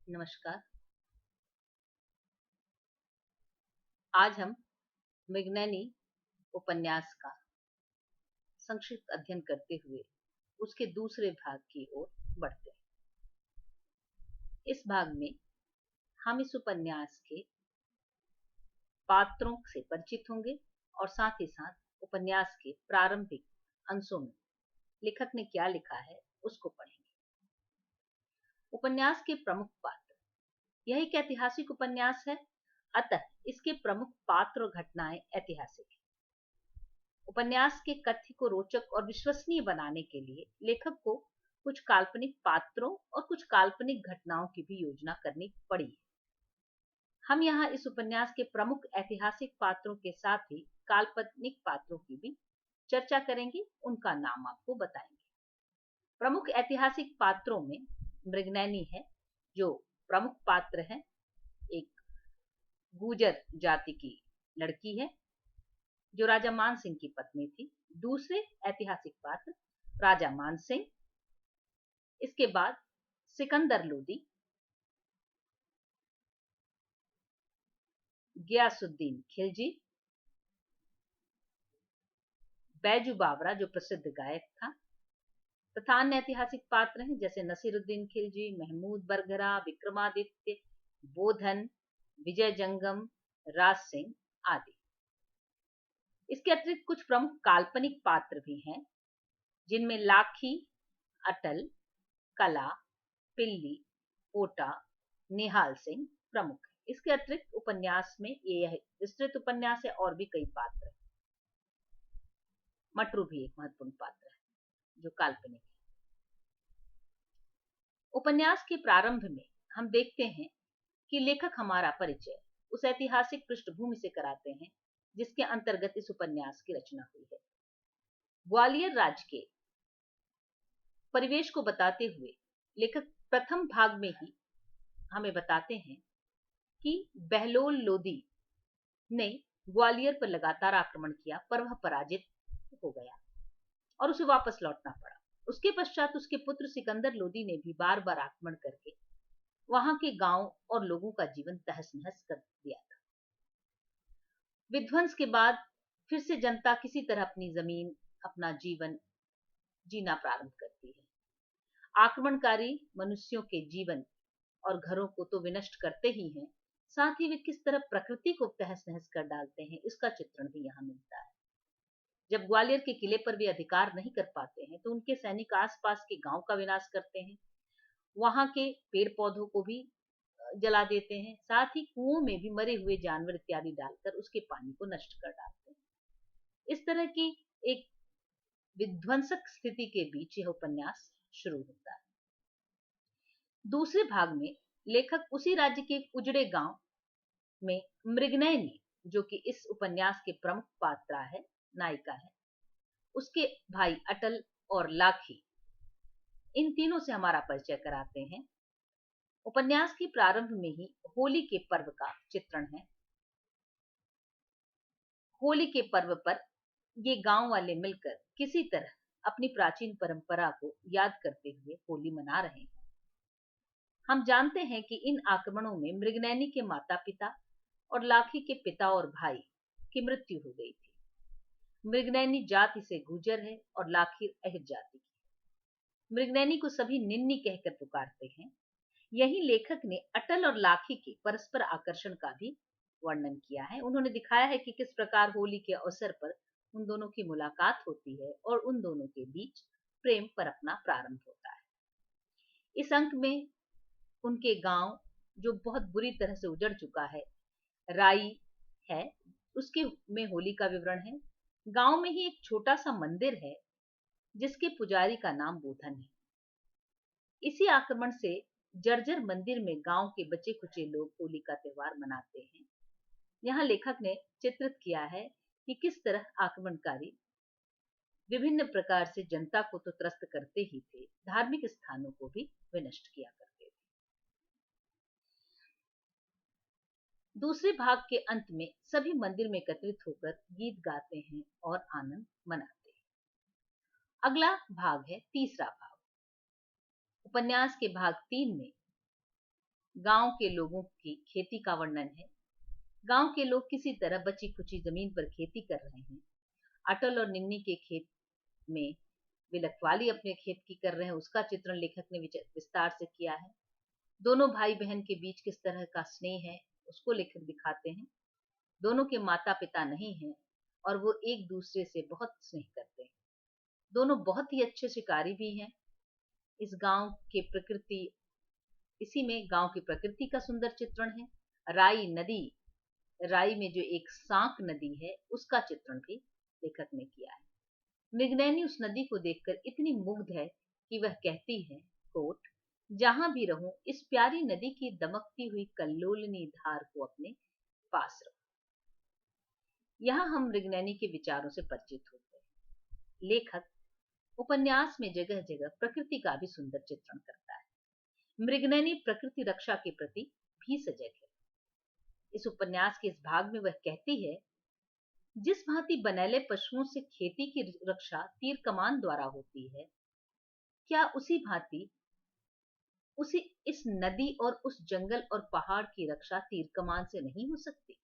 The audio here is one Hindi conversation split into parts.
नमस्कार। आज हम मृगनयनी उपन्यास का संक्षिप्त अध्ययन करते हुए उसके दूसरे भाग की ओर बढ़ते हैं। इस भाग में हम इस उपन्यास के पात्रों से परिचित होंगे और साथ ही साथ उपन्यास के प्रारंभिक अंशों में लेखक ने क्या लिखा है उसको पढ़ेंगे। उपन्यास के प्रमुख पात्र। यह एक ऐतिहासिक उपन्यास है, अतः इसके प्रमुख पात्र और घटनाएं ऐतिहासिक हैं। उपन्यास के कथ्य को रोचक और विश्वसनीय बनाने के लिए लेखक को कुछ काल्पनिक पात्रों और कुछ काल्पनिक घटनाओं की भी योजना करनी पड़ी है। हम यहाँ इस उपन्यास के प्रमुख ऐतिहासिक पात्रों के साथ ही काल्पनिक पात्रों की भी चर्चा करेंगे, उनका नाम आपको बताएंगे। प्रमुख ऐतिहासिक पात्रों में मृगनयनी है, जो प्रमुख पात्र है। एक गुर्जर जाति की लड़की है जो राजा मान सिंह की पत्नी थी। दूसरे ऐतिहासिक पात्र राजा मान सिंह, इसके बाद सिकंदर लोदी, गियासुद्दीन खिलजी, बैजू बावरा जो प्रसिद्ध गायक था, तथा अन्य ऐतिहासिक पात्र हैं जैसे नसीरुद्दीन खिलजी, महमूद बरगरा, विक्रमादित्य, बोधन, विजय जंगम, राज सिंह आदि। इसके अतिरिक्त कुछ प्रमुख काल्पनिक पात्र भी हैं, जिनमें लाखी, अटल, कला, पिल्ली, पोटा, निहाल सिंह प्रमुख है। इसके अतिरिक्त उपन्यास में ये विस्तृत उपन्यास है और भी कई पात्र हैं। मटरू भी एक महत्वपूर्ण पात्र है जो काल्पनिक है। उपन्यास के प्रारंभ में हम देखते हैं कि लेखक हमारा परिचय उस ऐतिहासिक पृष्ठभूमि से कराते हैं जिसके अंतर्गत इस उपन्यास की रचना हुई है। ग्वालियर राज्य के परिवेश को बताते हुए लेखक प्रथम भाग में ही हमें बताते हैं कि बहलोल लोदी ने ग्वालियर पर लगातार आक्रमण किया, पर वह पराजित हो गया और उसे वापस लौटना पड़ा। उसके पश्चात उसके पुत्र सिकंदर लोदी ने भी बार बार आक्रमण करके वहां के गांव और लोगों का जीवन तहस नहस कर दिया था। विध्वंस के बाद फिर से जनता किसी तरह अपनी जमीन, अपना जीवन जीना प्रारंभ करती है। आक्रमणकारी मनुष्यों के जीवन और घरों को तो विनष्ट करते ही हैं, साथ ही वे किस तरह प्रकृति को तहस नहस कर डालते हैं, इसका चित्रण भी यहाँ मिलता है। जब ग्वालियर के किले पर वे अधिकार नहीं कर पाते हैं तो उनके सैनिक आसपास के गांव का विनाश करते हैं, वहां के पेड़ पौधों को भी जला देते हैं, साथ ही कुओं में भी मरे हुए जानवर इत्यादि डालकर उसके पानी को नष्ट कर डालते हैं। इस तरह की एक विध्वंसक स्थिति के बीच यह उपन्यास शुरू होता है। दूसरे भाग में लेखक उसी राज्य के एक उजड़े गांव में मृगनयनी, जो कि इस उपन्यास के प्रमुख पात्रा है, नायिका है, उसके भाई अटल और लाखी, इन तीनों से हमारा परिचय कराते हैं। उपन्यास के प्रारंभ में ही होली के पर्व का चित्रण है। होली के पर्व पर ये गांव वाले मिलकर किसी तरह अपनी प्राचीन परंपरा को याद करते हुए होली मना रहे हैं। हम जानते हैं कि इन आक्रमणों में मृगनयनी के माता पिता और लाखी के पिता और भाई की मृत्यु हो गई थी। मृगनयनी जाति से गुर्जर है और लाखी अहिर जाति की। मृगनयनी को सभी निन्नी कहकर पुकारते हैं। यही लेखक ने अटल और लाखी के परस्पर आकर्षण का भी वर्णन किया है। उन्होंने दिखाया है कि किस प्रकार होली के अवसर पर उन दोनों की मुलाकात होती है और उन दोनों के बीच प्रेम पर अपना प्रारंभ होता है। इस अंक में उनके गांव, जो बहुत बुरी तरह से उजड़ चुका है, राई है, उसके में होली का विवरण है। गांव में ही एक छोटा सा मंदिर है जिसके पुजारी का नाम बोधन है। इसी आक्रमण से जर्जर मंदिर में गांव के बचे खुचे लोग होली का त्योहार मनाते हैं। यहाँ लेखक ने चित्रित किया है कि किस तरह आक्रमणकारी विभिन्न प्रकार से जनता को तो त्रस्त करते ही थे, धार्मिक स्थानों को भी विनष्ट किया करते थे। दूसरे भाग के अंत में सभी मंदिर में एकत्रित होकर गीत गाते हैं और आनंद मनाते हैं। अगला भाग है तीसरा भाग। उपन्यास के भाग 3 में गांव के लोगों की खेती का वर्णन है। गांव के लोग किसी तरह बची खुची जमीन पर खेती कर रहे हैं। अटल और निन्नी के खेत में वे लखवाली अपने खेत की कर रहे हैं, उसका चित्रण लेखक ने विस्तार से किया है। दोनों भाई बहन के बीच किस तरह का स्नेह है उसको लेखक दिखाते हैं। दोनों के माता पिता नहीं हैं और वो एक दूसरे से बहुत स्नेह करते हैं। दोनों बहुत ही अच्छे शिकारी भी हैं। इस गांव के प्रकृति इसी में गांव की प्रकृति का सुंदर चित्रण है। राई नदी, राई में जो एक सांक नदी है उसका चित्रण भी लेखक ने किया है। मृगनयनी उस नदी को देखकर इतनी मुग्ध है कि वह कहती है, कोट, जहां भी रहूं इस प्यारी नदी की दमकती हुई कल्लोलिनी धार को अपने पास रखूं। यहाँ हम मृगनयनी के विचारों से परिचित होते हैं। लेखक उपन्यास में जगह जगह प्रकृति का भी सुंदर चित्रण करता है। मृगनयनी प्रकृति रक्षा के प्रति भी सजग है। इस उपन्यास के इस भाग में वह कहती है, जिस भांति बनैले पशुओं से खेती की रक्षा तीर कमान द्वारा होती है, क्या उसी भांति उसी इस नदी और उस जंगल और पहाड़ की रक्षा तीर कमान से नहीं हो सकती।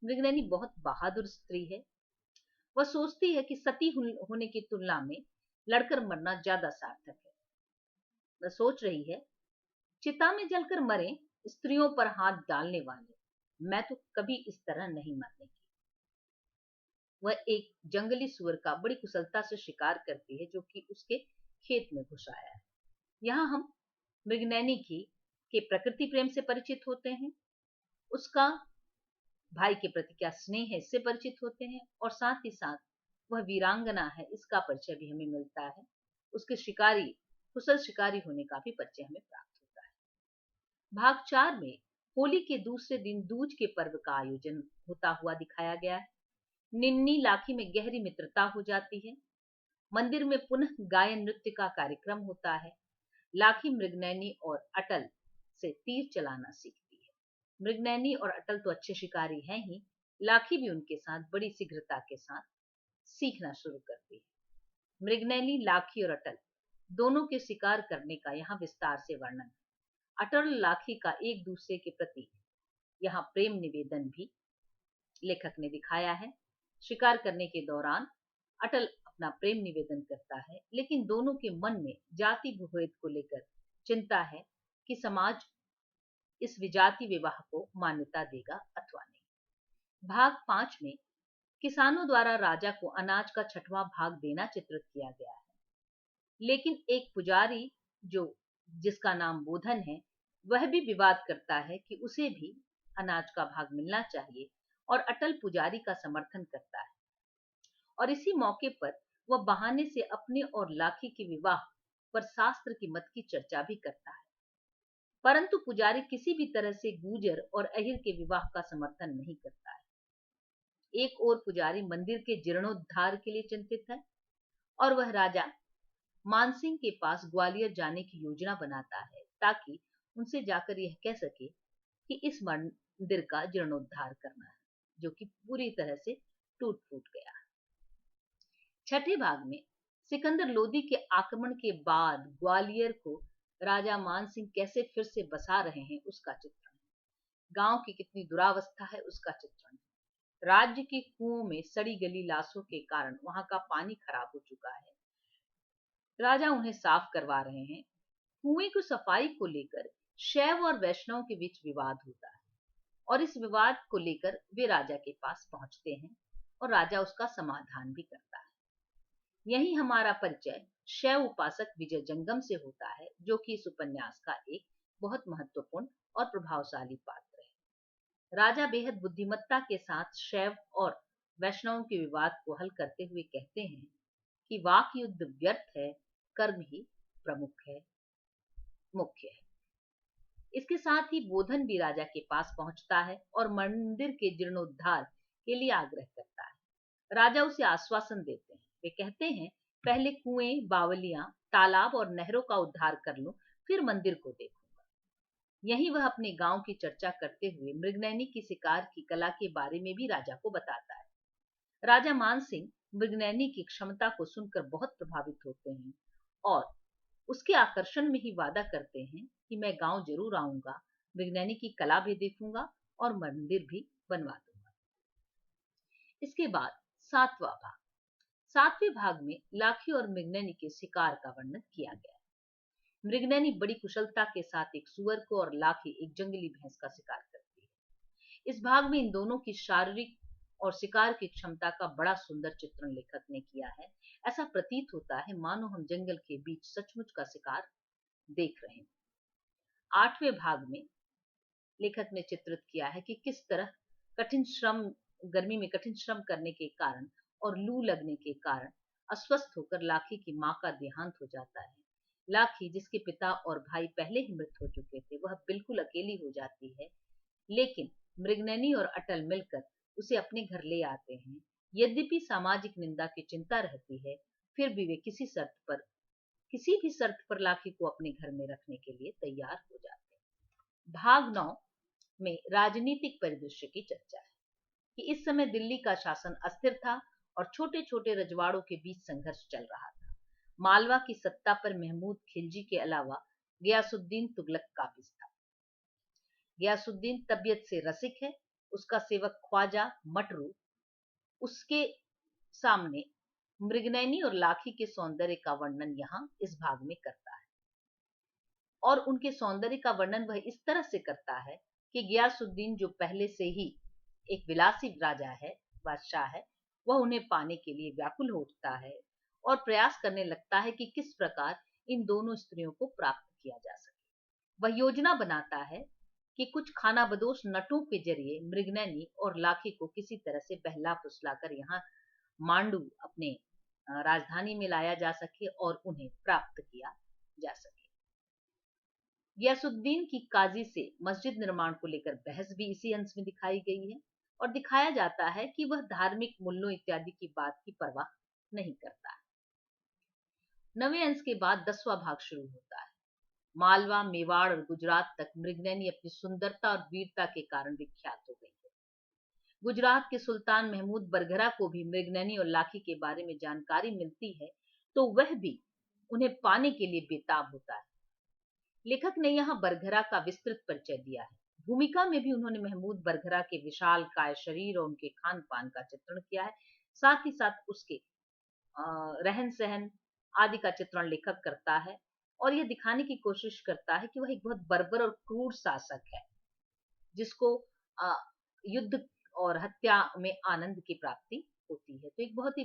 मृगनयनी बहुत बहादुर स्त्री है। वह सोचती है कि सती होने की तुलना में लड़कर मरना ज्यादा सार्थक है। वह सोच रही है, चिता में जलकर मरे स्त्रियों पर हाथ डालने वाले, मैं तो कभी इस तरह नहीं मरने की। वह एक जंगली सुअर का बड़ी कुशलता से शिकार करती है जो कि उसके खेत में घुस आया है। यहाँ हम मृगनयनी के प्रकृति प्रेम से परिचित होते हैं, उसका भाई के प्रति क्या स्नेह है इससे परिचित होते हैं, और साथ ही साथ वह वीरांगना है इसका परिचय भी हमें मिलता है। उसके कुशल शिकारी होने का भी परिचय हमें प्राप्त होता है। भाग 4 में होली के दूसरे दिन दूज के पर्व का आयोजन होता हुआ दिखाया गया है। निन्नी लाखी में गहरी मित्रता हो जाती है। मंदिर में पुनः गायन नृत्य का कार्यक्रम होता है। लाखी मृगनयनी और अटल से तीर चलाना सीखती है। मृगनयनी और अटल तो अच्छे शिकारी हैं ही, लाखी भी उनके साथ बड़ी शीघ्रता के साथ सीखना शुरू करती है। मृगनयनी, लाखी और अटल दोनों के शिकार करने का यहाँ विस्तार से वर्णन है। अटल लाखी का एक दूसरे के प्रति यहाँ प्रेम निवेदन भी लेखक ने दिखाया है। शिकार करने के दौरान अटल अपना प्रेम निवेदन करता है, लेकिन दोनों के मन में जाति भेद को लेकर चिंता है कि समाज इस विजाति विवाह को मान्यता देगा अथवा नहीं। भाग 5 में किसानों द्वारा राजा को अनाज का 6वां भाग देना चित्रित किया गया है, लेकिन एक पुजारी जिसका नाम बोधन है, वह भी विवाद करता है कि उसे भी अनाज का भाग मिलना चाहिए, और अटल पुजारी का समर्थन करता है। और इसी मौके पर वह बहाने से अपने और लाखी के विवाह पर शास्त्र की मत की चर्चा भी करता है, परंतु पुजारी किसी भी तरह से गूजर और अहिर के विवाह का समर्थन नहीं करता है। एक और पुजारी मंदिर के जीर्णोद्धार के लिए चिंतित है और वह राजा मानसिंह के पास ग्वालियर जाने की योजना बनाता है ताकि उनसे जाकर यह कह सके कि इस मंदिर का जीर्णोद्धार करना है जो कि पूरी तरह से टूट फूट गया है। 6ठे भाग में सिकंदर लोदी के आक्रमण के बाद ग्वालियर को राजा मानसिंह कैसे फिर से बसा रहे हैं उसका चित्रण है। गांव की कितनी दुरावस्था है उसका चित्रण है। राज्य के कुओं में सड़ी गली लाशों के कारण वहां का पानी खराब हो चुका है। राजा उन्हें साफ करवा रहे हैं। कुएं की सफाई को लेकर शैव और वैष्णव के बीच विवाद होता है और इस विवाद को लेकर वे राजा के पास पहुंचते हैं और राजा उसका समाधान भी करता है। यही हमारा परिचय शैव उपासक विजय जंगम से होता है, जो कि इस उपन्यास का एक बहुत महत्वपूर्ण और प्रभावशाली पात्र है। राजा बेहद बुद्धिमत्ता के साथ शैव और वैष्णव के विवाद को हल करते हुए कहते हैं कि वाक युद्ध व्यर्थ है, कर्म ही मुख्य है। इसके साथ ही बोधन भी राजा के पास पहुंचता है और मंदिर के जीर्णोद्धार के लिए आग्रह करता है। राजा उसे आश्वासन देते हैं। वे कहते हैं, पहले कुएं, बावलियां, तालाब और नहरों का उद्धार कर लूं, फिर मंदिर को देखूंगा। यही वह अपने गांव की चर्चा करते हुए मृगनयनी की शिकार की कला के बारे में भी राजा को बताता है। राजा मानसिंह मृगनयनी की क्षमता को सुनकर बहुत प्रभावित होते हैं और उसके आकर्षण में ही वादा करते हैं कि मैं गांव जरूर आऊंगा मृगनैनी की कला भी देखूंगा और मंदिर भी बनवा दूंगा। इसके बाद सातवां भाग। सातवें भाग में लाठी और मृगनैनी के शिकार का वर्णन किया गया है। मृगनैनी बड़ी कुशलता के साथ एक सुअर को और लाठी एक जंगली भैंस का शिकार करती है। इस भाग में इन दोनों की शारीरिक और शिकार की क्षमता का बड़ा सुंदर चित्रण लेखक ने किया है। ऐसा प्रतीत होता है मानो हम जंगल के बीच सचमुच का शिकार देख रहे हैं। आठवें भाग में लेखक ने चित्रित किया है कि किस तरह गर्मी में कठिन श्रम करने के कारण और लू लगने के कारण अस्वस्थ होकर लाठी की मां का देहांत हो जाता है। लाठी, जिसके पिता और भाई पहले ही मृत हो चुके थे, वह बिल्कुल अकेली हो जाती है, लेकिन मृगनैनी और अटल मिलकर उसे अपने घर ले आते हैं। यद्यपि सामाजिक निंदा की चिंता रहती है, फिर भी वे किसी भी शर्त पर लाठी को अपने घर में रखने के लिए तैयार हो जाते हैं। भाग 9 में राजनीतिक परिदृश्य की चर्चा है कि इस समय दिल्ली का शासन अस्थिर था और छोटे छोटे रजवाड़ों के बीच संघर्ष चल रहा था। मालवा की सत्ता पर महमूद खिलजी के अलावा गयासुद्दीन तुगलक काबिज था। गयासुद्दीन तबीयत से रसिक है। उसका सेवक ख्वाजा मटरू उसके सामने मृगनैनी और लाठी के सौंदर्य का वर्णन यहाँ इस भाग में करता है, और उनके सौंदर्य का वर्णन वह इस तरह से करता है कि गयासुद्दीन, जो पहले से ही एक विलासी बादशाह है, वह उन्हें पाने के लिए व्याकुल हो उठता है और प्रयास करने लगता है कि किस प्रकार इन दोनों स्त्रियों को प्राप्त किया जा सके। वह योजना बनाता है कि कुछ खानाबदोश नटों के जरिए मृगनैनी और लाठी को किसी तरह से बहला फुसलाकर यहाँ मांडू अपने राजधानी में लाया जा सके और उन्हें प्राप्त किया जा सके। गयासुद्दीन की काजी से मस्जिद निर्माण को लेकर बहस भी इसी अंश में दिखाई गई है और दिखाया जाता है कि वह धार्मिक मूल्यों इत्यादि की बात की परवाह नहीं करता है। 9वें अंश के बाद 10वां भाग शुरू होता है। मालवा, मेवाड़ और गुजरात तक मृगनैनी अपनी सुंदरता और वीरता के कारण विख्यात हो गई है। गुजरात के सुल्तान महमूद बरगरा को भी मृगनैनी और लाठी के बारे में जानकारी मिलती है, तो वह भी उन्हें पाने के लिए बेताब होता है। लेखक ने यहाँ बरगरा का विस्तृत परिचय दिया है। भूमिका में भी उन्होंने महमूद बरगरा के विशाल काय शरीर और उनके खान पान का चित्रण किया है। साथ ही साथ उसके रहन सहन आदि का चित्रण लेखक करता है और यह दिखाने की कोशिश करता है कि वह एक बहुत बर्बर और क्रूर शासक है, जिसको युद्ध और हत्या में आनंद की प्राप्ति होती है। तो एक बहुत ही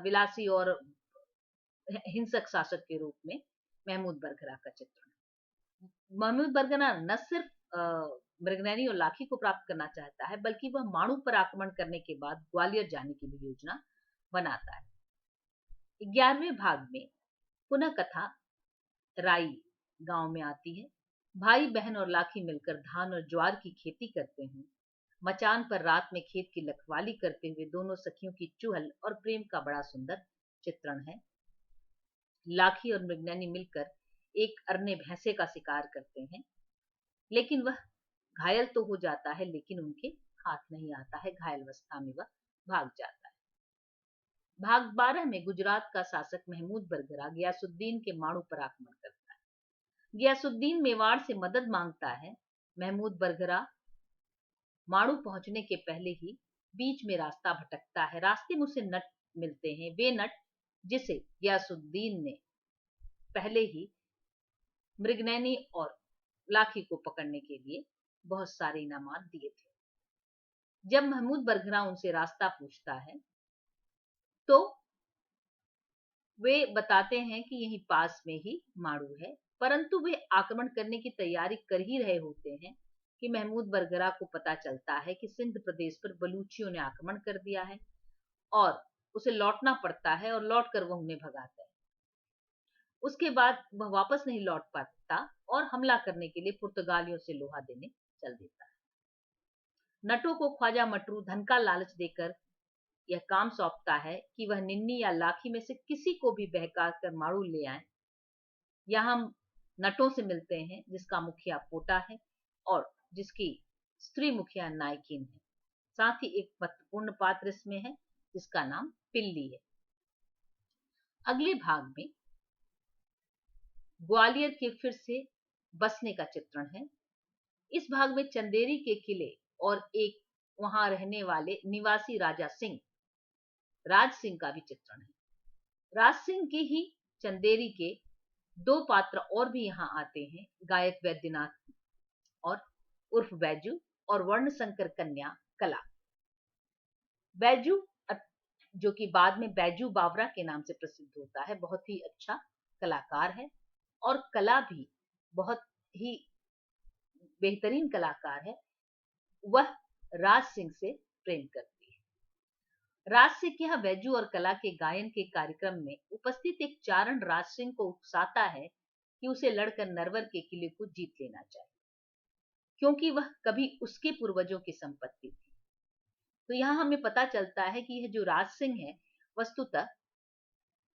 विलासी और हिंसक शासक के रूप में महमूद बरगरा का चित्रण। महमूद बरगरा न सिर्फ मृगनैनी और लाठी को प्राप्त करना चाहता है, बल्कि वह माणू पर आक्रमण करने के बाद ग्वालियर जाने की भी योजना बनाता है। 11वें भाग में पुनः कथा राई गांव में आती है। भाई बहन और लाठी मिलकर धान और ज्वार की खेती करते हैं। मचान पर रात में खेत की रखवाली करते हुए दोनों सखियों की चुहल और प्रेम का बड़ा सुंदर चित्रण है। लाठी और मृगनैनी मिलकर एक अरने भैंसे का शिकार करते हैं, लेकिन वह घायल तो हो जाता है, लेकिन उनके हाथ नहीं आता है। घायल अवस्था में वह भाग जाता है। भाग 12 में गुजरात का शासक महमूद बरगरा गयासुद्दीन के माणू पर आक्रमण करता है। गयासुद्दीन मेवाड़ से मदद मांगता है। महमूद बरगरा माणू पहुंचने के पहले ही बीच में रास्ता भटकता है। रास्ते में उसे नट मिलते हैं, वे नट जिसे गयासुद्दीन ने पहले ही मृगनैनी और लाठी को पकड़ने के लिए बहुत सारे इनामात दिए थे। जब महमूद बरगरा उनसे रास्ता पूछता है तो वे बताते हैं कि यहीं पास में ही माड़ू है, परंतु वे आक्रमण करने की तैयारी कर ही रहे होते हैं कि महमूद बरगरा को पता चलता है कि सिंध प्रदेश पर बलूचियों ने आक्रमण कर दिया है और उसे लौटना पड़ता है, और लौटकर वह उन्हें भगाता है। उसके बाद वह वापस नहीं लौट पाता और हमला करने के लिए पुर्तगालियों से लोहा देने चल देता है। नटों को ख्वाजा मटरू धन का लालच देकर यह काम सौंपता है कि वह निन्नी या लाठी में से किसी को भी बहका कर माड़ू ले आए। यहाँ हम नटों से मिलते हैं, जिसका मुखिया पोटा है और जिसकी स्त्री मुखिया नायकिन है। साथ ही एक महत्वपूर्ण पात्र इसमें है जिसका नाम पिल्ली है। अगले भाग में ग्वालियर के फिर से बसने का चित्रण है। इस भाग में चंदेरी के किले और एक वहां रहने वाले निवासी राजा सिंह, राज सिंह का भी चित्रण है। राज सिंह के ही चंदेरी के दो पात्र और भी यहाँ आते हैं, गायक वैद्यनाथ और उर्फ बैजू और वर्ण शंकर कन्या कला। बैजू जो कि बाद में बैजू बावरा के नाम से प्रसिद्ध होता है, बहुत ही अच्छा कलाकार है और कला भी बहुत ही बेहतरीन कलाकार है। वह राज सिंह से प्रेम करती है। राज सिंह के यहाँ बैजू और कला के गायन के कार्यक्रम में उपस्थित एक चारण राज सिंह को उकसाता है कि उसे लड़कर नरवर के किले को जीत लेना चाहिए, क्योंकि वह कभी उसके पूर्वजों की संपत्ति थी। तो यहाँ हमें पता चलता है कि यह जो राज सिंह है वस्तुतः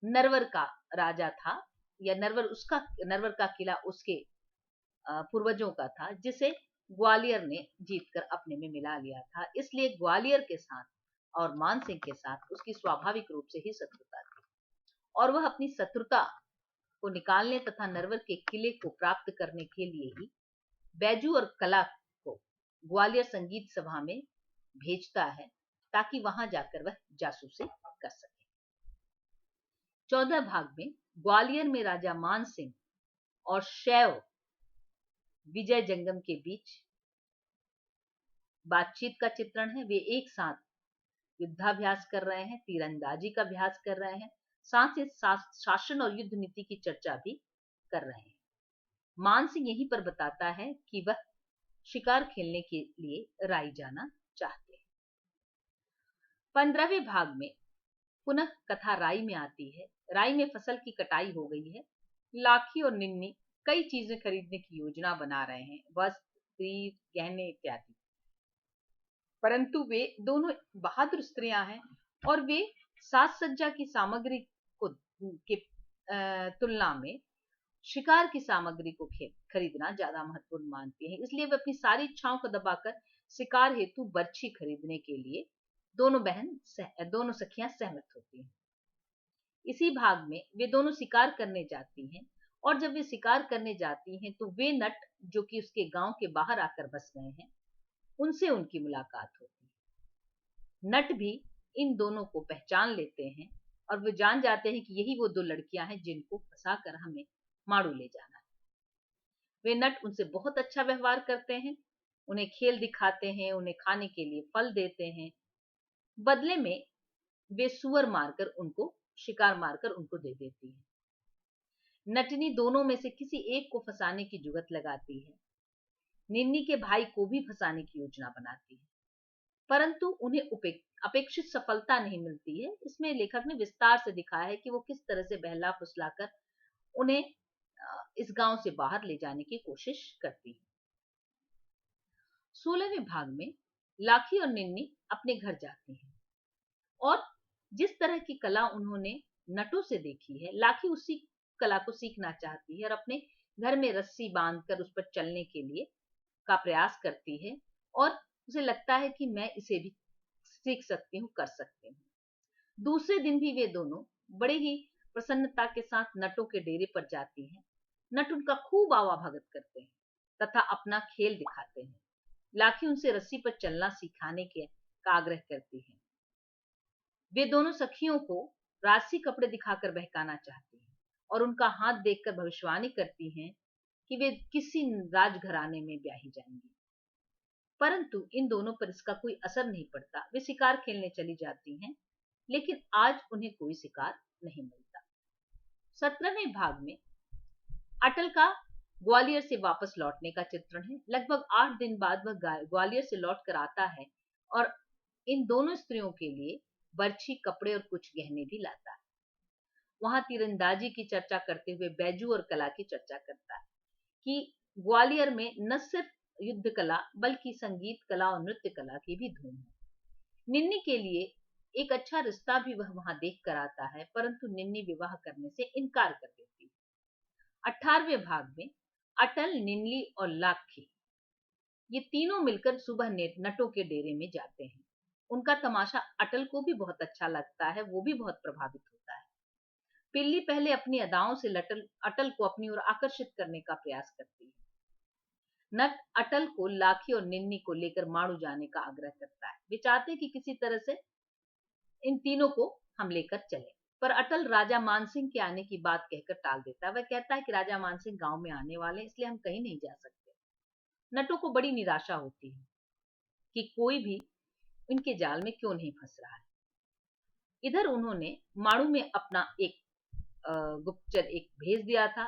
नरवर का राजा था, या नरवर का किला उसके पूर्वजों का था, जिसे ग्वालियर ने जीतकर अपने में मिला लिया था। इसलिए ग्वालियर के साथ और मानसिंह के साथ उसकी स्वाभाविक रूप से ही शत्रुता थी और वह अपनी शत्रुता को निकालने तथा नरवर के किले को प्राप्त करने के लिए ही बैजू और कला को ग्वालियर संगीत सभा में भेजता है, ताकि वहां जाकर वह जासूसी कर सके। 14 भाग में ग्वालियर में राजा मान सिंह और शैव विजय जंगम के बीच बातचीत का चित्रण है। वे एक साथ युद्धाभ्यास कर रहे हैं, तीरंदाजी का अभ्यास कर रहे हैं, साथ ही शासन और युद्ध नीति की चर्चा भी कर रहे हैं। मान सिंह यहीं पर बताता है कि वह शिकार खेलने के लिए राई जाना चाहते हैं। 15वें भाग में पुनः कथा राई में आती है। राई में फसल की कटाई हो गई है। लाखी और निन्नी कई चीजें खरीदने की योजना बना रहे हैं, वस्त्र, गहने इत्यादि, परंतु वे दोनों बहादुर स्त्रियां हैं और वे साज सज्जा की सामग्री को के तुलना में शिकार की सामग्री को खरीदना ज्यादा महत्वपूर्ण मानती हैं। इसलिए वे अपनी सारी इच्छाओं को दबाकर शिकार हेतु बर्छी खरीदने के लिए दोनों सखियां सहमत होती हैं। इसी भाग में वे दोनों शिकार करने जाती हैं और जब वे शिकार करने जाती हैं तो वे नट जो कि उसके गांव के बाहर आकर बस गए हैं, उनसे उनकी मुलाकात होती है। नट भी इन दोनों को पहचान लेते हैं और वे जान जाते हैं कि यही वो दो लड़कियां हैं जिनको फंसाकर हमें माड़ू ले जाना है। वे नट उनसे बहुत अच्छा व्यवहार करते हैं, उन्हें खेल दिखाते हैं, उन्हें खाने के लिए फल देते हैं। बदले में वे शिकार मारकर उनको दे देती है। नटनी दोनों में से किसी एक को फंसाने की जुगत लगाती है। निन्नी के भाई को भी फंसाने की योजना बनाती है, परंतु उन्हें अपेक्षित सफलता नहीं मिलती है। इसमें लेखक ने विस्तार से दिखाया है कि वो किस तरह से बहला फुसलाकर उन्हें इस गांव से बाहर ले जाने की कोशिश करती है। 16वें भाग में लाखी और निन्नी अपने घर जाती हैं और जिस तरह की कला उन्होंने नटों से देखी है, लाखी उसी कला को सीखना चाहती है और अपने घर में रस्सी बांधकर उस पर चलने के लिए का प्रयास करती है और उसे लगता है कि मैं इसे भी सीख सकती हूँ, कर सकती हूँ। दूसरे दिन भी वे दोनों बड़े ही प्रसन्नता के साथ नटों के डेरे पर जाती हैं। नट उनका खूब आवाभगत करते हैं तथा अपना खेल दिखाते हैं। लाखी उनसे रस्सी पर चलना सिखाने का आग्रह करती है। वे दोनों सखियों को राजसी कपड़े दिखाकर बहकाना चाहती हैं और उनका हाथ देखकर भविष्यवाणी करती हैं कि वे किसी राजघराने में ब्याही जाएंगी, परंतु इन दोनों पर इसका कोई असर नहीं पड़ता। वे शिकार खेलने चली जाती हैं, लेकिन आज उन्हें कोई शिकार नहीं मिलता। 17वें भाग में अटल का ग्वालियर से वापस लौटने का चित्रण है। लगभग 8 दिन बाद वह ग्वालियर से लौट कर आता है और इन दोनों स्त्रियों के लिए बर्छी, कपड़े और कुछ गहने भी लाता है। वहां तीरंदाजी की चर्चा करते हुए बैजू और कला की चर्चा करता है कि ग्वालियर में न सिर्फ युद्ध कला बल्कि संगीत कला और नृत्य कला की भी धूम है। निन्नी के लिए एक अच्छा रिश्ता भी वह वहां देख कर आता है, परंतु निन्नी विवाह करने से इनकार कर देती है। 18वें भाग में अटल, निन्नी और लाखी ये तीनों मिलकर सुबह नटों के डेरे में जाते हैं। उनका तमाशा अटल को भी बहुत अच्छा लगता है, वो भी बहुत प्रभावित होता है। पिल्ली पहले अपनी अदाओं से अटल को अपनी ओर आकर्षित करने का प्रयास करती है, नट अटल को लाखी और निन्नी को लेकर माड़ू जाने का आग्रह करता है। वे चाहते हैं कि किसी तरह से इन तीनों को हम लेकर चले, पर अटल राजा मानसिंह के आने की बात कहकर टाल देता है। वह कहता है कि राजा मानसिंह गांव में आने वाले हैं, इसलिए हम कहीं नहीं जा सकते। नटों को बड़ी निराशा होती है कि कोई भी इनके जाल में क्यों नहीं फंस रहा है। इधर उन्होंने माड़ू में अपना एक गुप्तचर एक भेज दिया था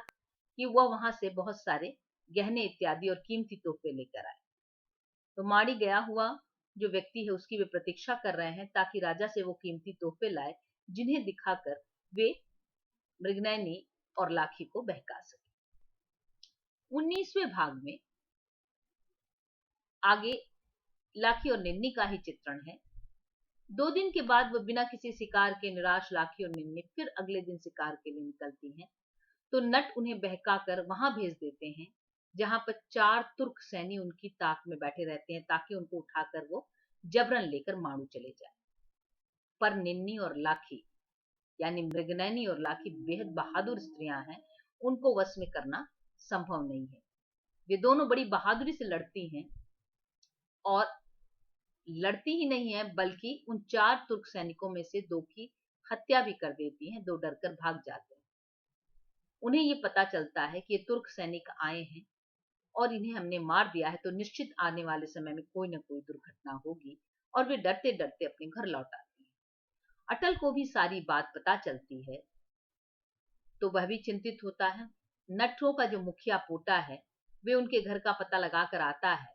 कि वह वहां से बहुत सारे गहने इत्यादि और कीमती तोहफे लेकर आए। तो माड़ी गया हुआ जो व्यक्ति है उसकी वे प्रतीक्षा कर रहे हैं ताकि राजा से वो कीमती तोहफे लाए, जिन्हें दिखाकर वे मृगनयनी और लाखी को बहका सके। 19वें भाग में आगे लाखी और निन्नी का ही चित्रण है। 2 दिन के बाद वह बिना किसी शिकार के निराश लाखी और निन्नी फिर अगले दिन शिकार के लिए निकलती हैं। तो नट उन्हें बहकाकर वहां भेज देते हैं जहां पर 4 तुर्क सैनी उनकी ताक में बैठे रहते हैं ताकि उनको उठाकर वो जबरन लेकर माड़ू चले जाए। पर निन्नी और लाखी यानी मृगनयनी और लाखी बेहद बहादुर स्त्रियां हैं, उनको वश में करना संभव नहीं है। वे दोनों बड़ी बहादुरी से लड़ती हैं और लड़ती ही नहीं है बल्कि उन 4 तुर्क सैनिकों में से 2 की हत्या भी कर देती हैं। 2 डरकर भाग जाते हैं। उन्हें ये पता चलता है कि ये तुर्क सैनिक आए हैं और इन्हें हमने मार दिया है तो निश्चित आने वाले समय में कोई ना कोई दुर्घटना होगी, और वे डरते डरते अपने घर लौट आते हैं। अटल को भी सारी बात पता चलती है तो वह भी चिंतित होता है। नटों का जो मुखिया पोटा है वे उनके घर का पता लगाकर आता है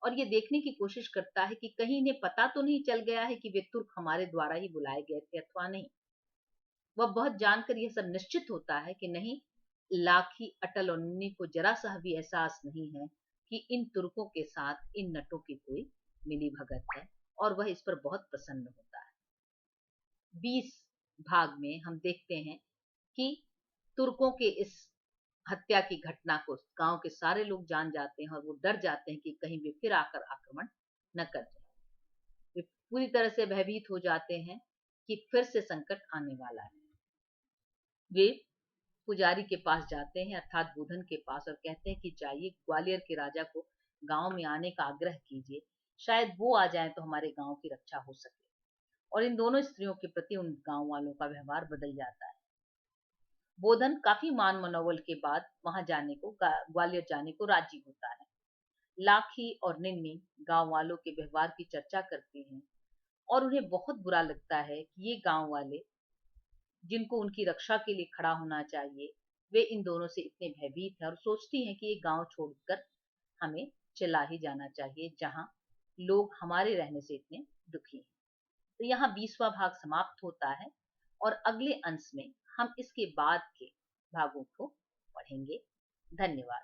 और ये देखने की कोशिश करता है कि कहीं इन्हें पता तो नहीं चल गया है कि वे तुर्क हमारे द्वारा ही बुलाए गए थे अथवा नहीं। वह बहुत जानकर यह सब निश्चित होता है कि नहीं, लाखी अटल और निन्नी को जरा सा भी एहसास नहीं है कि इन तुर्कों के साथ इन नटों की कोई मिली भगत है, और वह इस पर बहुत प्रसन्न होता है। 20 भाग में हम देखते हैं कि तुर्कों के इस हत्या की घटना को गांव के सारे लोग जान जाते हैं और वो डर जाते हैं कि कहीं वे फिर आकर आक्रमण न कर जाए। वे पूरी तरह से भयभीत हो जाते हैं कि फिर से संकट आने वाला है। वे पुजारी के पास जाते हैं अर्थात बोधन के पास और कहते हैं कि जाइए ग्वालियर के राजा को गांव में आने का आग्रह कीजिए, शायद वो आ जाए तो हमारे गांव की रक्षा हो सके। और इन दोनों स्त्रियों के प्रति उन गांव वालों का व्यवहार बदल जाता है। बोधन काफी मान मनोबल के बाद वहां जाने को ग्वालियर जाने को राजी होता है। लाखी और निन्नी गांव वालों के व्यवहार की चर्चा करती हैं और उन्हें बहुत बुरा लगता है कि ये गांव वाले जिनको उनकी रक्षा के लिए खड़ा होना चाहिए, वे इन दोनों से इतने भयभीत हैं और सोचती हैं कि ये गांव छोड़कर हमें चला ही जाना चाहिए जहां लोग हमारे रहने से इतने दुखी हैं। तो यहाँ 20वां भाग समाप्त होता है और अगले अंश में हम इसके बाद के भागों को पढ़ेंगे। धन्यवाद।